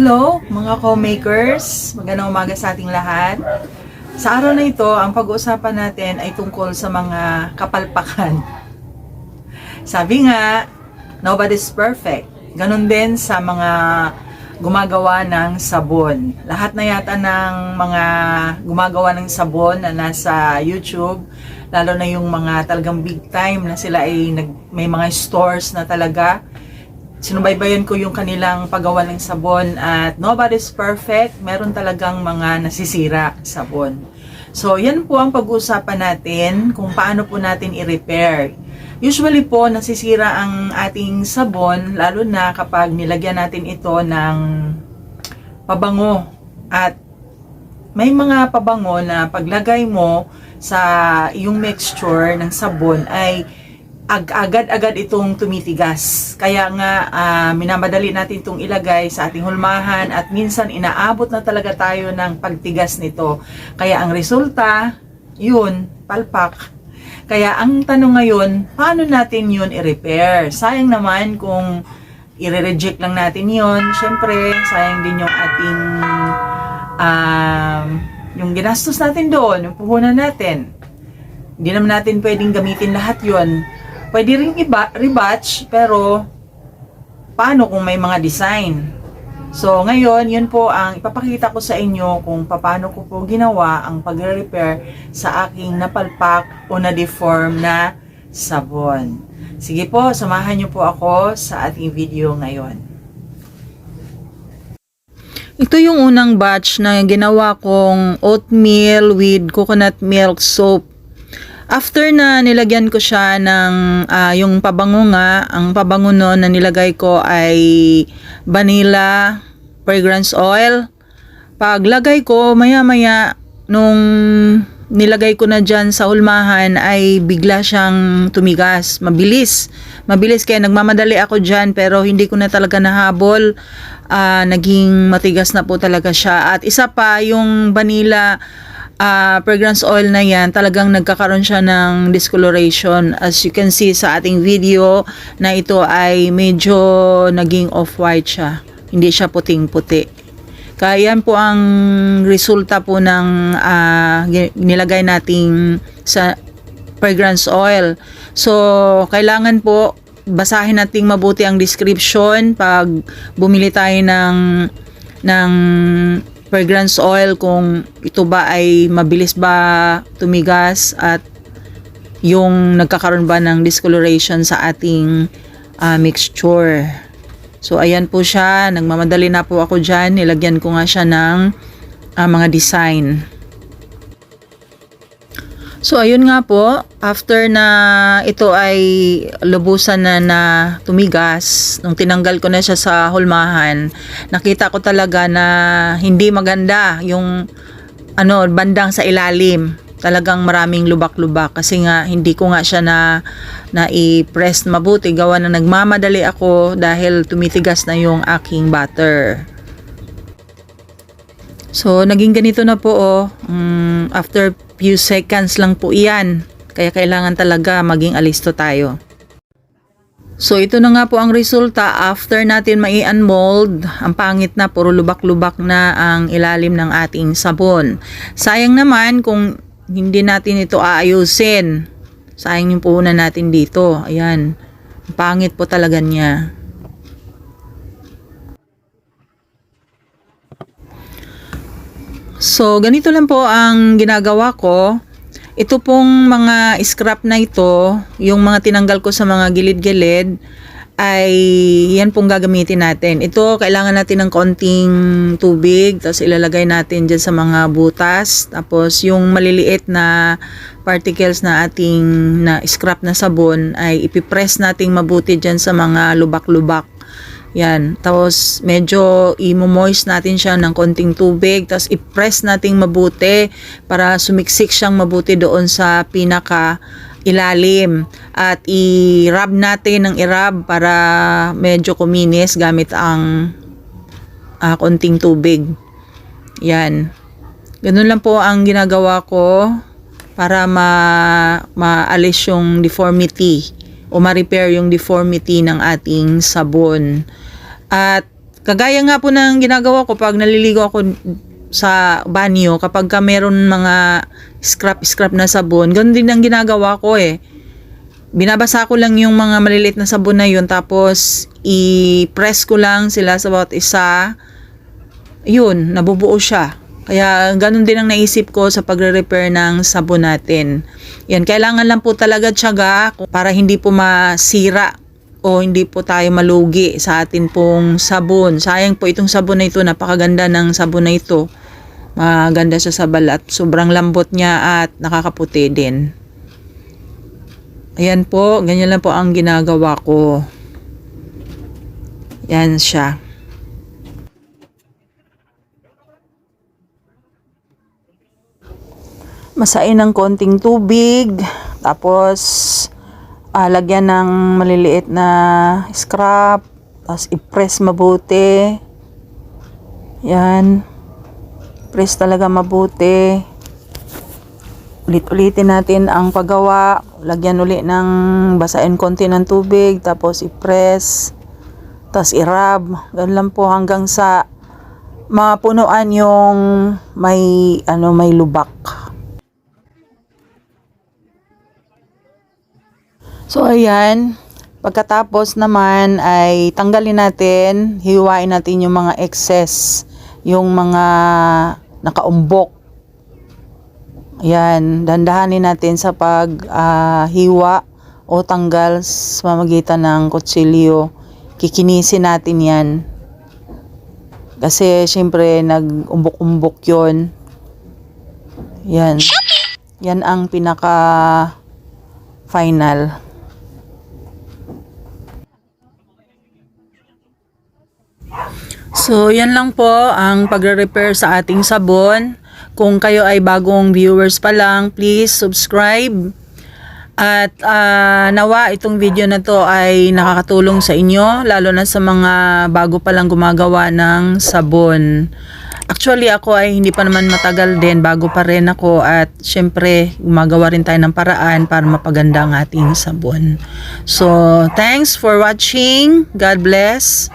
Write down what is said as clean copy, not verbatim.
Hello mga co-makers, magandang umaga sa ating lahat. Sa araw na ito, ang pag-uusapan natin ay tungkol sa mga kapalpakan. Sabi nga, nobody's perfect. Ganon din sa mga gumagawa ng sabon. Lahat na yata ng mga gumagawa ng sabon na nasa YouTube, lalo na yung mga talagang big time na sila ay may mga stores na talaga. Sinubaybayan ko yung kanilang paggawa ng sabon at nobody's perfect. Meron talagang mga nasisira sabon. So, yan po ang pag-uusapan natin kung paano po natin i-repair. Usually po, nasisira ang ating sabon lalo na kapag nilagyan natin ito ng pabango. At may mga pabango na paglagay mo sa iyong mixture ng sabon ay agad-agad itong tumitigas. Kaya nga minamadali natin itong ilagay sa ating hulmahan at minsan inaabot na talaga tayo ng pagtigas nito. Kaya ang resulta, yun, palpak. Kaya ang tanong ngayon, paano natin yun i-repair? Sayang naman kung i-reject lang natin yun. Siyempre, sayang din yung ating yung ginastos natin doon, yung puhunan natin. Hindi naman natin pwedeng gamitin lahat yun. Pwede rin rebatch, pero paano kung may mga design? So, ngayon, yun po ang ipapakita ko sa inyo kung paano ko po ginawa ang pagre-repair sa aking napalpak o na-deform na sabon. Sige po, samahan niyo po ako sa ating video ngayon. Ito yung unang batch na ginawa kong oatmeal with coconut milk soap. After na nilagyan ko siya ng yung pabango nga, ang pabango noon na nilagay ko ay vanilla fragrance oil. Paglagay ko, maya-maya nung nilagay ko na dyan sa hulmahan ay bigla siyang tumigas. Mabilis kaya nagmamadali ako dyan pero hindi ko na talaga nahabol. Naging matigas na po talaga siya. At isa pa, yung vanilla fragrance oil na yan, talagang nagkakaroon siya ng discoloration. As you can see sa ating video na ito ay medyo naging off-white siya. Hindi siya puting-puti. Kaya yan po ang resulta po ng nilagay nating sa fragrance oil. So, kailangan po basahin nating mabuti ang description pag bumili tayo ng fragrance oil, kung ito ba ay mabilis ba tumigas at yung nagkakaroon ba ng discoloration sa ating mixture. So ayan po siya, nagmamadali na po ako dyan, nilagyan ko nga siya ng mga design. So ayun nga po, after na ito ay lubusan na tumigas, nung tinanggal ko na siya sa hulmahan, nakita ko talaga na hindi maganda yung bandang sa ilalim. Talagang maraming lubak-lubak kasi nga hindi ko nga siya na i-press mabuti, gawa na nagmamadali ako dahil tumitigas na yung aking butter. So naging ganito na po after few seconds lang po iyan. Kaya kailangan talaga maging alisto tayo. So ito na nga po ang resulta after natin mai-unmold. Ang pangit na, puro lubak-lubak na ang ilalim ng ating sabon. Sayang naman kung hindi natin ito aayusin. Sayang yung puhunan natin dito. Ayan. Ang pangit po talaga niya. So, ganito lang po ang ginagawa ko. Ito pong mga scrap na ito, yung mga tinanggal ko sa mga gilid-gilid, ay yan pong gagamitin natin. Ito, kailangan natin ng konting tubig, tapos ilalagay natin dyan sa mga butas. Tapos, yung maliliit na particles na ating scrap na sabon, ay ipipress nating mabuti dyan sa mga lubak-lubak. Yan. Tapos, medyo i-moist natin siya ng konting tubig. Tapos, i-press natin mabuti para sumiksik siyang mabuti doon sa pinaka ilalim. At i-rub natin ng i-rub para medyo kuminis gamit ang konting tubig. Yan. Ganun lang po ang ginagawa ko para maalis yung deformity o ma-repair yung deformity ng ating sabon. At Kagaya nga po ng ginagawa ko pag naliligo ako sa banyo, kapag ka meron mga scrap na sabon, ganun din ang ginagawa ko eh. Binabasa ko lang yung mga maliliit na sabon na yun, tapos i-press ko lang sila sa bawat isa. Yun, nabubuo siya. Kaya ganun din ang naisip ko sa pagre-repair ng sabon natin. Yan, kailangan lang po talaga tiyaga para hindi po masira o hindi po tayo malugi sa atin pong sabon. Sayang po itong sabon na ito, napakaganda ng sabon na ito. Maganda siya sa balat. Sobrang lambot niya at nakakaputi din. Ayan po, ganyan lang po ang ginagawa ko. Yan siya. Masain ng konting tubig, tapos lagyan ng maliliit na scrap, tapos i-press mabuti. Yan. Press talaga mabuti. Ulit-ulitin natin ang paggawa. Lagyan uli ng basain konti ng tubig, tapos i-press, tapos i-rub. Ganun lang po hanggang sa mapunuan yung may lubak. So ayan, pagkatapos naman ay tanggalin natin, hiwain natin yung mga excess, yung mga nakaumbok. Ayan, dandahanin natin sa paghiwa o tanggal sa pamamagitan ng kutsilyo. Kikinisin natin yan. Kasi syempre nag-umbok-umbok yun. Yan. Yan ang pinaka final. So, yan lang po ang pagre-repair sa ating sabon. Kung kayo ay bagong viewers pa lang, please subscribe. At nawa itong video na to ay nakakatulong sa inyo, lalo na sa mga bago pa lang gumagawa ng sabon. Actually, ako ay hindi pa naman matagal din, bago pa rin ako, at syempre gumagawa rin tayo ng paraan para mapaganda ang ating sabon. So, thanks for watching. God bless.